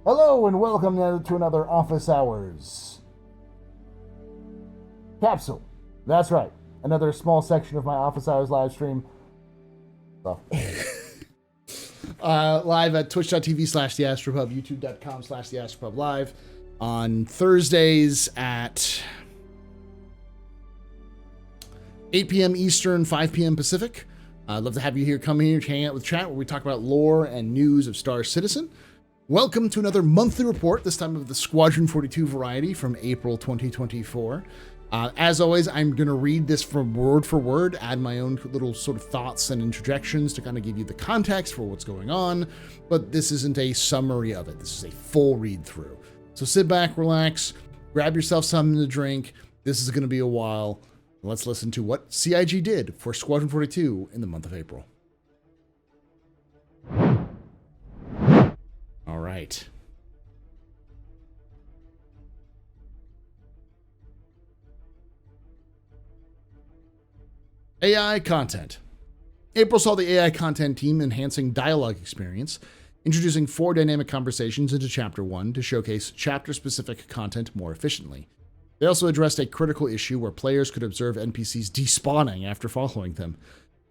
Hello and welcome to another Office Hours. Capsule. That's right. Another small section of my Office Hours live stream. Live at twitch.tv/TheAstroPub, youtube.com/TheAstroPub live on Thursdays at 8 p.m. Eastern, 5 p.m. Pacific. I'd love to have you here, come here, hang out with chat, where we talk about lore and news of Star Citizen. Welcome to another monthly report, this time of the Squadron 42 variety from April 2024. As always, I'm going to read this from word for word, add my own little sort of thoughts and interjections to kind of give you the context for what's going on, but this isn't a summary of it. This is a full read through. So sit back, relax, grab yourself something to drink. This is going to be a while. Let's listen to what CIG did for Squadron 42 in the month of April. All right. AI content. April saw the AI content team enhancing dialogue experience, introducing 4 dynamic conversations into Chapter 1 to showcase chapter-specific content more efficiently. They also addressed a critical issue where players could observe NPCs despawning after following them.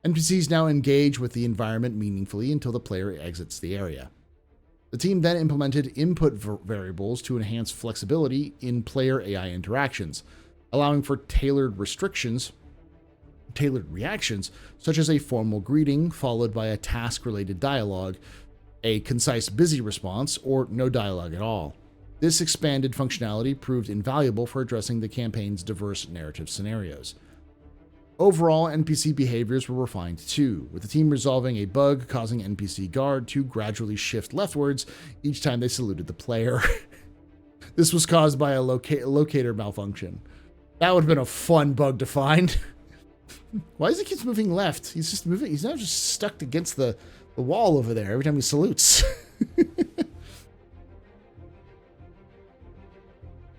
NPCs now engage with the environment meaningfully until the player exits the area. The team then implemented input variables to enhance flexibility in player AI interactions, allowing for tailored reactions, such as a formal greeting followed by a task-related dialogue, a concise busy response, or no dialogue at all. This expanded functionality proved invaluable for addressing the campaign's diverse narrative scenarios. Overall, NPC behaviors were refined too, with the team resolving a bug causing NPC guard to gradually shift leftwards each time they saluted the player. This was caused by a locator malfunction. That would have been a fun bug to find. Why does he keep moving left? He's just moving. He's now just stuck against the wall over there every time he salutes.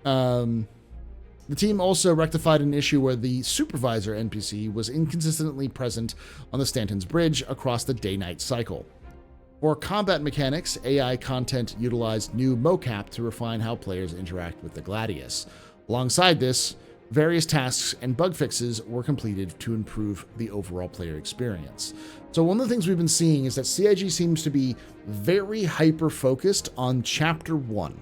The team also rectified an issue where the supervisor NPC was inconsistently present on the Stanton's Bridge across the day-night cycle. For combat mechanics, AI content utilized new mocap to refine how players interact with the Gladius. Alongside this, various tasks and bug fixes were completed to improve the overall player experience. So one of the things we've been seeing is that CIG seems to be very hyper-focused on Chapter 1.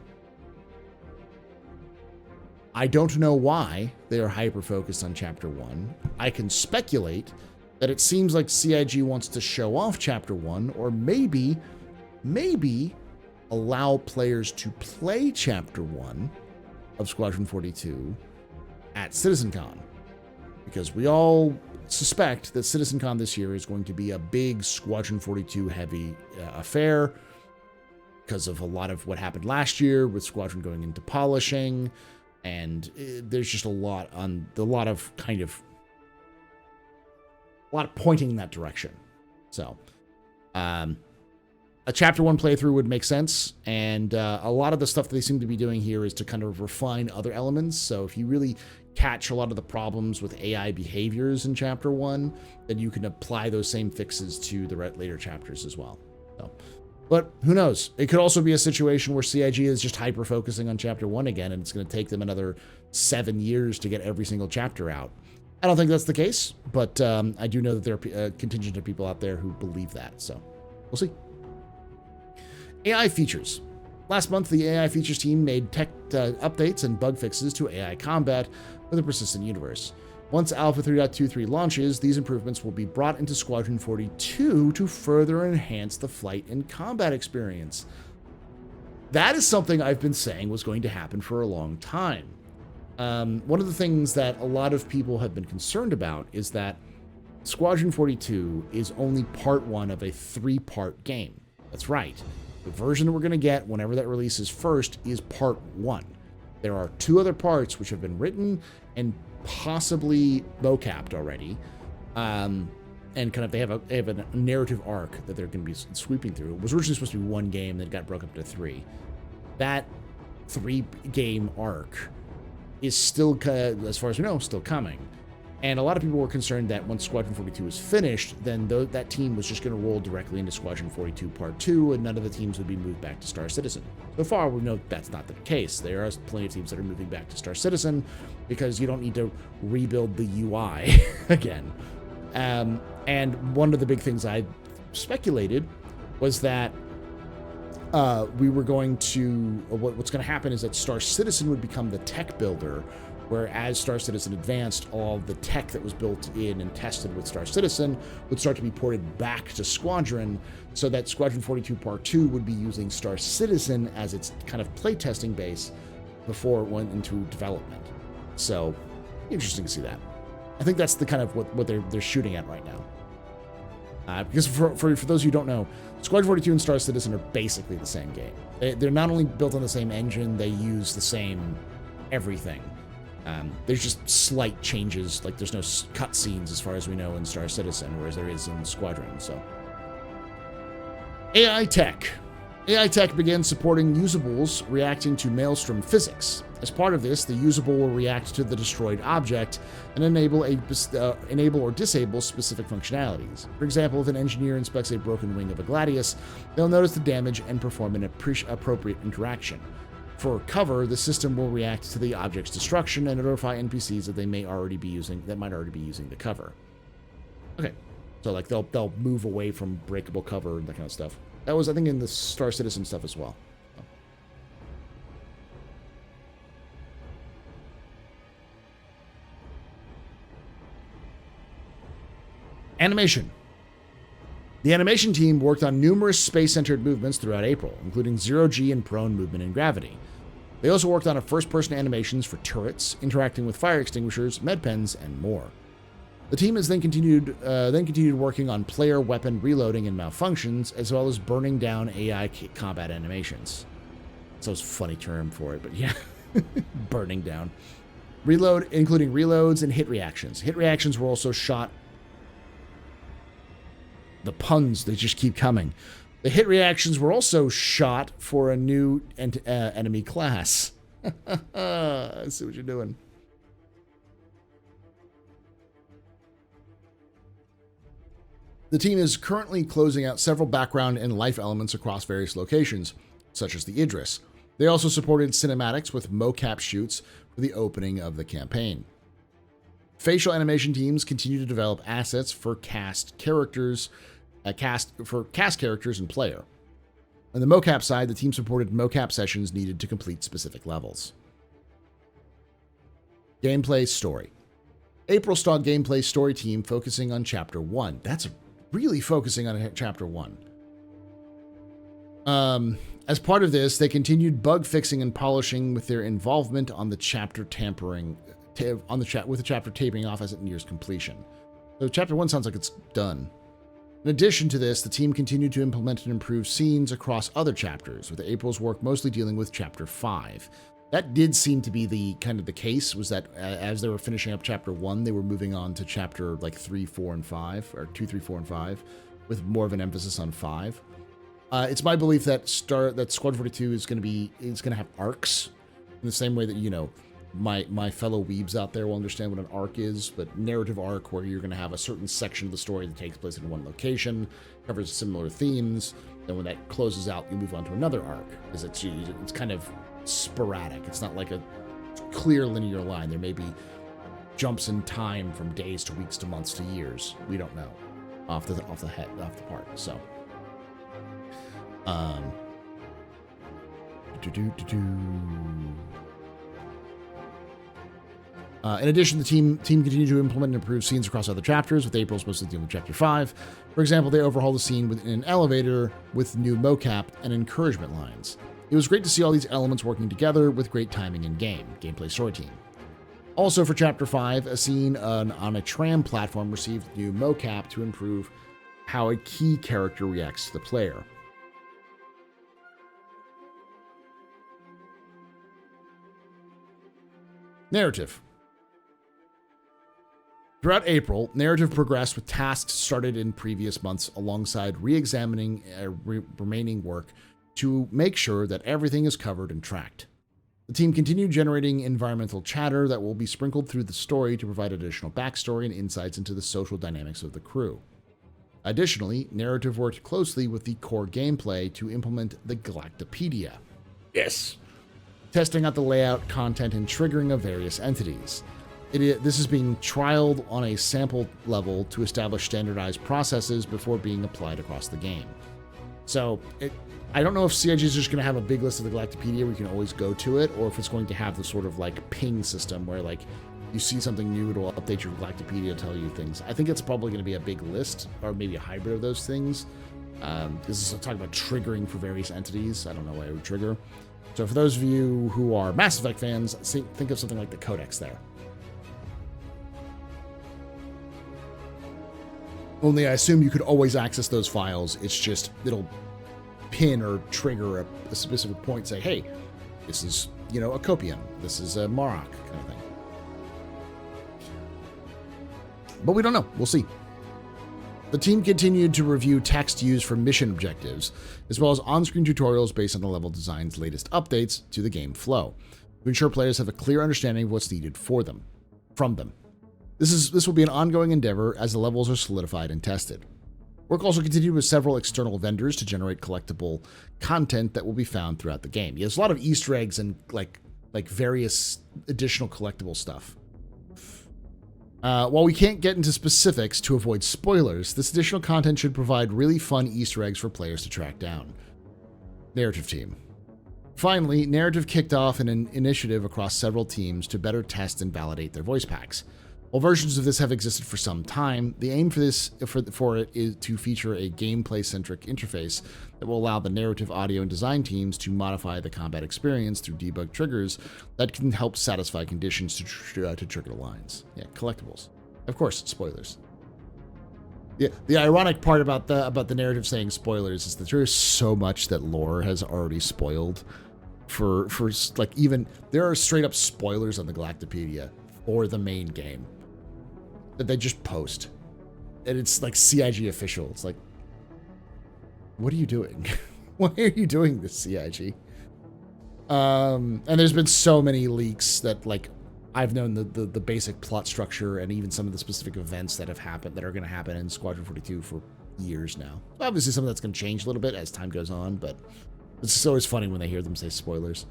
I don't know why they are hyper-focused on Chapter 1. I can speculate that it seems like CIG wants to show off Chapter 1, or maybe allow players to play Chapter 1 of Squadron 42 at CitizenCon. Because we all suspect that CitizenCon this year is going to be a big Squadron 42 heavy affair because of a lot of what happened last year with Squadron going into polishing. And there's just a lot of pointing in that direction. So, a Chapter 1 playthrough would make sense. And a lot of the stuff that they seem to be doing here is to kind of refine other elements. So if you really catch a lot of the problems with AI behaviors in Chapter 1, then you can apply those same fixes to the later chapters as well. So. But who knows? It could also be a situation where CIG is just hyper-focusing on Chapter 1 again, and it's going to take them another 7 years to get every single chapter out. I don't think that's the case, but I do know that there are a contingent of people out there who believe that, so we'll see. AI features. Last month, the AI features team made tech updates and bug fixes to AI combat with a persistent universe. Once Alpha 3.23 launches, these improvements will be brought into Squadron 42 to further enhance the flight and combat experience. That is something I've been saying was going to happen for a long time. One of the things that a lot of people have been concerned about is that Squadron 42 is only part 1 of a 3-part game. That's right. The version that we're going to get whenever that releases first is part 1. There are 2 other parts which have been written and possibly mocapped already, and kind of they have a narrative arc that they're going to be sweeping through. It was originally supposed to be 1 game that got broken up to 3. That 3-game arc is still, as far as we know, still coming. And a lot of people were concerned that once Squadron 42 was finished, then that team was just going to roll directly into Squadron 42 Part 2, and none of the teams would be moved back to Star Citizen. So far, we know that's not the case. There are plenty of teams that are moving back to Star Citizen because you don't need to rebuild the UI again. And one of the big things I speculated was that we were going to... what's going to happen is that Star Citizen would become the tech builder, where as Star Citizen advanced, all the tech that was built in and tested with Star Citizen would start to be ported back to Squadron, so that Squadron 42 Part 2 would be using Star Citizen as its kind of playtesting base before it went into development. So, interesting to see that. I think that's the kind of what they're shooting at right now. Because for those who don't know, Squadron 42 and Star Citizen are basically the same game. They're not only built on the same engine, they use the same everything. There's just slight changes, like there's no cutscenes as far as we know in Star Citizen, whereas there is in Squadron. So, AI tech. AI tech began supporting usables reacting to Maelstrom physics. As part of this, the usable will react to the destroyed object and enable or disable specific functionalities. For example, if an engineer inspects a broken wing of a Gladius, they'll notice the damage and perform an appropriate interaction. For cover, the system will react to the object's destruction and notify NPCs that might already be using the cover. Okay, so like they'll move away from breakable cover and that kind of stuff. That was, I think, in the Star Citizen stuff as well. Animation. The animation team worked on numerous space-centered movements throughout April, including zero-G and prone movement in gravity. They also worked on first-person animations for turrets, interacting with fire extinguishers, med pens, and more. The team has then continued working on player weapon reloading and malfunctions, as well as burning down AI combat animations. That's a funny term for it, but yeah, burning down. Including reloads and hit reactions. Hit reactions were also shot. The puns, they just keep coming. The hit reactions were also shot for a new enemy class. I see what you're doing. The team is currently closing out several background and life elements across various locations, such as the Idris. They also supported cinematics with mocap shoots for the opening of the campaign. Facial animation teams continue to develop assets for cast characters and player. On the mocap side, the team supported mocap sessions needed to complete specific levels. Gameplay story. April saw gameplay story team focusing on Chapter 1. That's really focusing on Chapter 1. As part of this, they continued bug fixing and polishing with their involvement on the chapter with the chapter tapering off as it nears completion. So Chapter 1 sounds like it's done. In addition to this, the team continued to implement and improve scenes across other chapters, with April's work mostly dealing with Chapter 5. That did seem to be the case, was that as they were finishing up Chapter 1, they were moving on to Chapter 3, 4, and 5, or 2, 3, 4, and 5, with more of an emphasis on 5. It's my belief that Squadron 42 is going to have arcs, in the same way that, you know, my fellow weebs out there will understand what an arc is, but narrative arc, where you're going to have a certain section of the story that takes place in one location, covers similar themes, then when that closes out, you move on to another arc, because it's kind of sporadic. It's not like a clear linear line. There may be jumps in time from days to weeks to months to years. We don't know off the part. So, in addition, the team continued to implement and improve scenes across other chapters, with April's mostly dealing with Chapter 5. For example, they overhauled a scene within an elevator with new mocap and encouragement lines. It was great to see all these elements working together with great timing in gameplay story team. Also for Chapter 5, a scene on a tram platform received new mocap to improve how a key character reacts to the player. Narrative. Throughout April, narrative progressed with tasks started in previous months alongside re-examining remaining work to make sure that everything is covered and tracked. The team continued generating environmental chatter that will be sprinkled through the story to provide additional backstory and insights into the social dynamics of the crew. Additionally, Narrative worked closely with the core gameplay to implement the Galactopedia. Yes! Testing out the layout, content, and triggering of various entities. This is being trialed on a sample level to establish standardized processes before being applied across the game. So, I don't know if CIG is just going to have a big list of the Galactopedia where you can always go to it, or if it's going to have the sort of like ping system where like you see something new, it'll update your Galactopedia, tell you things. I think it's probably going to be a big list, or maybe a hybrid of those things. This is talking about triggering for various entities. I don't know why it would trigger. So for those of you who are Mass Effect fans, think of something like the Codex there. Only I assume you could always access those files. It's just, it'll pin or trigger a specific point, say, hey, this is, a Copium. This is a Marok kind of thing. But we don't know. We'll see. The team continued to review text used for mission objectives, as well as on-screen tutorials based on the level design's latest updates to the game flow, to ensure players have a clear understanding of what's needed from them. This will be an ongoing endeavor as the levels are solidified and tested. Work also continued with several external vendors to generate collectible content that will be found throughout the game. There's a lot of Easter eggs and like various additional collectible stuff. While we can't get into specifics to avoid spoilers, this additional content should provide really fun Easter eggs for players to track down. Narrative team. Finally, Narrative kicked off an initiative across several teams to better test and validate their voice packs. While versions of this have existed for some time, the aim for it is to feature a gameplay-centric interface that will allow the narrative, audio, and design teams to modify the combat experience through debug triggers that can help satisfy conditions to trigger the lines. Yeah, collectibles. Of course, spoilers. Yeah, the ironic part about the narrative saying spoilers is that there is so much that lore has already spoiled for like, even there are straight up spoilers on the Galactopedia for the main game that they just post, and it's like CIG official. It's like, what are you doing? Why are you doing this, CIG? And there's been so many leaks that like I've known the basic plot structure and even some of the specific events that have happened, that are going to happen in Squadron 42 for years now. Obviously some of that's going to change a little bit as time goes on, but it's just always funny when they hear them say spoilers.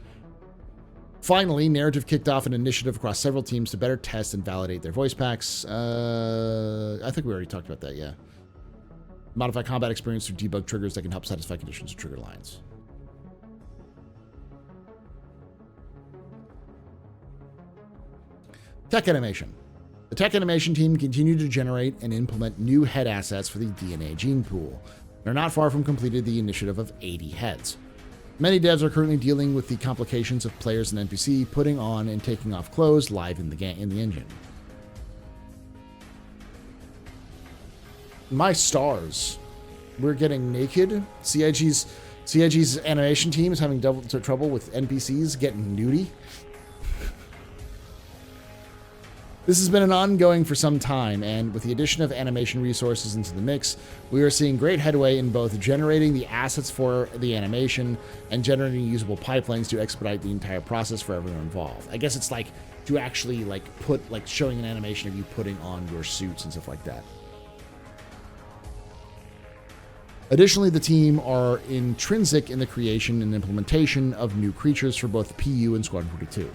Finally, Narrative kicked off an initiative across several teams to better test and validate their voice packs. I think we already talked about that, yeah. Modify combat experience through debug triggers that can help satisfy conditions of trigger lines. Tech animation. The tech animation team continued to generate and implement new head assets for the DNA gene pool. They're not far from completed the initiative of 80 heads. Many devs are currently dealing with the complications of players and NPC putting on and taking off clothes live in the engine. My stars. We're getting naked. CIG's animation team is having trouble with NPCs getting nudie. This has been an ongoing for some time, and with the addition of animation resources into the mix, we are seeing great headway in both generating the assets for the animation and generating usable pipelines to expedite the entire process for everyone involved. I guess it's like to actually like put like showing an animation of you putting on your suits and stuff like that. Additionally, the team are intrinsic in the creation and implementation of new creatures for both PU and Squadron 42.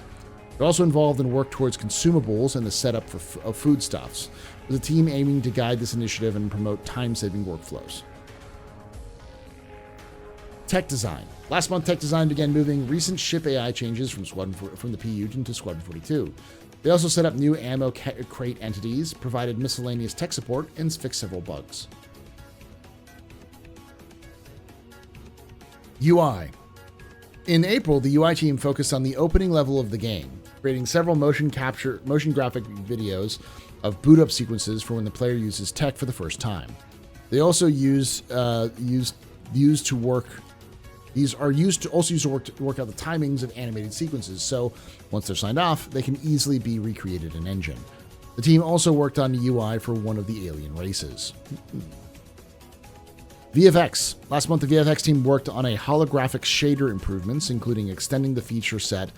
They're also involved in work towards consumables and the setup of foodstuffs, with the team aiming to guide this initiative and promote time-saving workflows. Tech design. Last month, Tech Design began moving recent ship AI changes from the PU into Squadron 42. They also set up new ammo crate entities, provided miscellaneous tech support, and fixed several bugs. UI. In April, the UI team focused on the opening level of the game, creating several motion graphic videos of boot up sequences for when the player uses tech for the first time. They also used to work out the timings of animated sequences, so once they're signed off, they can easily be recreated in engine. The team also worked on the UI for one of the alien races. VFX. Last month, the VFX team worked on a holographic shader improvements, including extending the feature set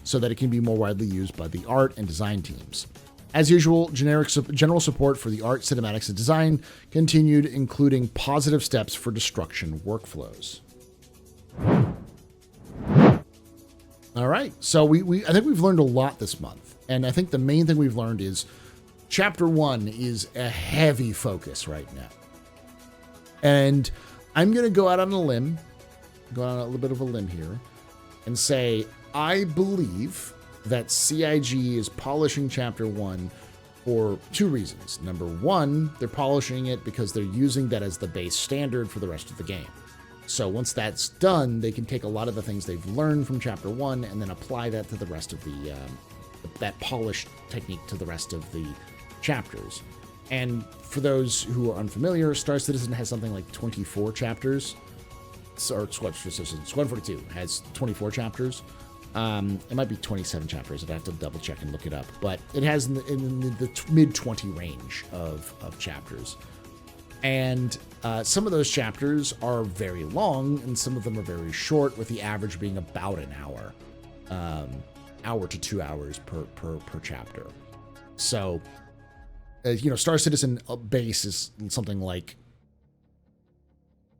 so that it can be more widely used by the art and design teams. As usual, general support for the art, cinematics, and design continued, including positive steps for destruction workflows. All right, so I think we've learned a lot this month, and I think the main thing we've learned is Chapter 1 is a heavy focus right now. And I'm going to go out on a limb, go on a little bit of a limb here, and say I believe that CIG is polishing Chapter 1 for two reasons. Number one, they're polishing it because they're using that as the base standard for the rest of the game. So once that's done, they can take a lot of the things they've learned from Chapter 1 and then apply that to the rest of the, that polished technique to the rest of the chapters. And for those who are unfamiliar, Star Citizen has something like 24 chapters. Or Squadron 42 has 24 chapters. It might be 27 chapters. I'd have to double check and look it up. But it has in the mid-20 range of chapters. And some of those chapters are very long, and some of them are very short, with the average being about an hour to 2 hours per chapter. So, Star Citizen base is something like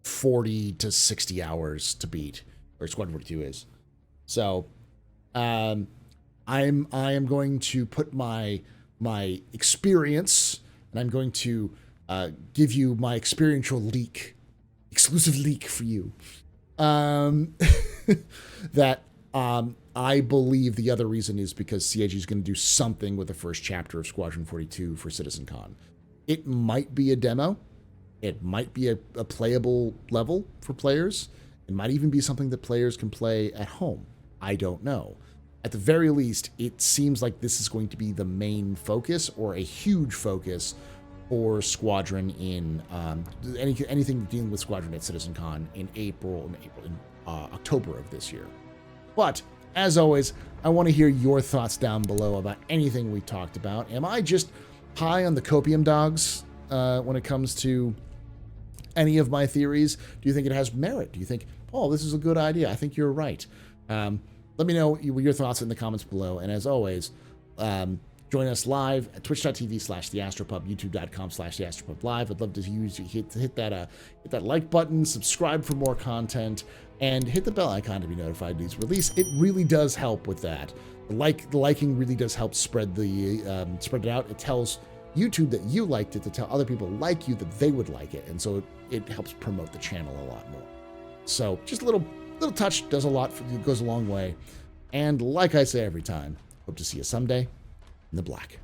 40 to 60 hours to beat, or Squadron 42 is. So, I am going to put my experience, and I'm going to give you my experiential exclusive leak for you. That I believe the other reason is because CIG is going to do something with the first chapter of Squadron 42 for CitizenCon. It might be a demo. It might be a playable level for players. It might even be something that players can play at home. I don't know. At the very least, it seems like this is going to be the main focus, or a huge focus, for Squadron in anything dealing with Squadron at CitizenCon in October of this year. But as always, I want to hear your thoughts down below about anything we talked about. Am I just high on the copium dogs when it comes to any of my theories? Do you think it has merit? Do you think, oh, this is a good idea? I think you're right. Let me know your thoughts in the comments below. And as always, join us live at twitch.tv/theastropub, youtube.com/theastropublive. I'd love to hit that like button, subscribe for more content, and hit the bell icon to be notified of these release. It really does help with that. The liking really does help spread it out. It tells YouTube that you liked it, to tell other people like you that they would like it, and so it helps promote the channel a lot more. So just a little touch does a lot. It goes a long way. And like I say every time, hope to see you someday in the black.